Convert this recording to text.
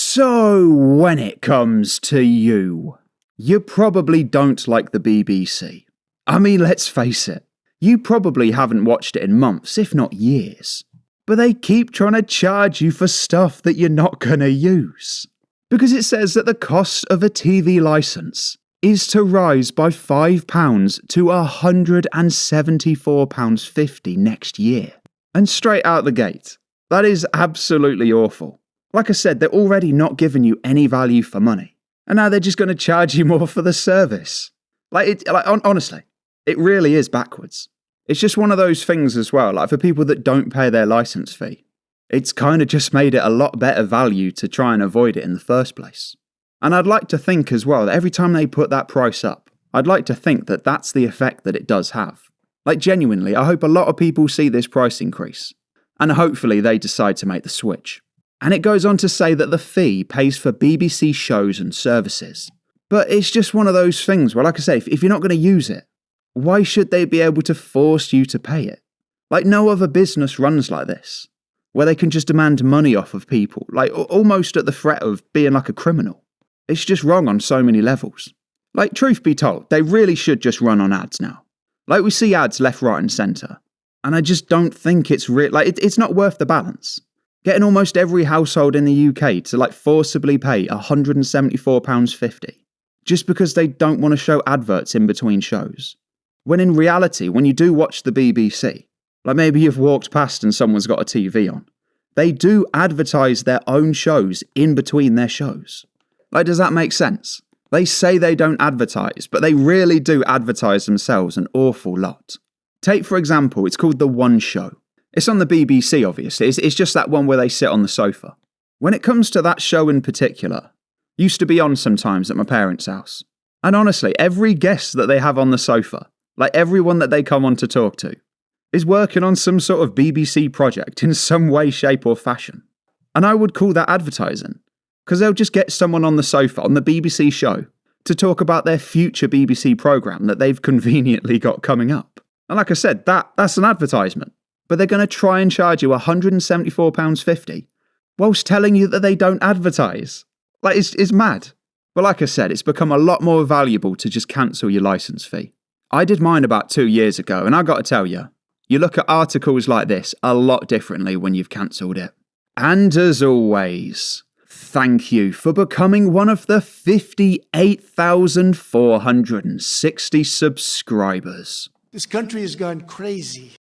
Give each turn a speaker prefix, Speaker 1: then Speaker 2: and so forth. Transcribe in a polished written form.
Speaker 1: So when it comes to you probably don't like the BBC. I mean, let's face it, you probably haven't watched it in months, if not years. But they keep trying to charge you for stuff that you're not gonna use. Because it says that the cost of a TV licence is to rise by £5 to £174.50 next year. And straight out the gate, that is absolutely awful. Like I said, they're already not giving you any value for money. And now they're just going to charge you more for the service. Honestly, it really is backwards. It's just one of those things as well, like for people that don't pay their licence fee. It's kind of just made it a lot better value to try and avoid it in the first place. And I'd like to think as well that every time they put that price up, I'd like to think that that's the effect that it does have. Like genuinely, I hope a lot of people see this price increase. And hopefully they decide to make the switch. And it goes on to say that the fee pays for BBC shows and services. But it's just one of those things where, like I say, if you're not going to use it, why should they be able to force you to pay it? Like no other business runs like this, where they can just demand money off of people, like almost at the threat of being like a criminal. It's just wrong on so many levels. Like, truth be told, they really should just run on ads now. Like, we see ads left, right and centre. And I just don't think it's it's not worth the balance. Getting almost every household in the UK to forcibly pay £174.50 just because they don't want to show adverts in between shows. When in reality, when you do watch the BBC, like maybe you've walked past and someone's got a TV on, they do advertise their own shows in between their shows. Like, does that make sense? They say they don't advertise, but they really do advertise themselves an awful lot. Take, for example, it's called The One Show. It's on the BBC, obviously. It's just that one where they sit on the sofa. When it comes to that show in particular, used to be on sometimes at my parents' house. And honestly, every guest that they have on the sofa, like everyone that they come on to talk to, is working on some sort of BBC project in some way, shape or fashion. And I would call that advertising. Because they'll just get someone on the sofa on the BBC show to talk about their future BBC programme that they've conveniently got coming up. And like I said, that's an advertisement. But they're going to try and charge you £174.50 whilst telling you that they don't advertise. Like, it's mad. But like I said, it's become a lot more valuable to just cancel your licence fee. I did mine about 2 years ago, and I got to tell you, you look at articles like this a lot differently when you've cancelled it. And as always, thank you for becoming one of the 58,460 subscribers.
Speaker 2: This country has gone crazy.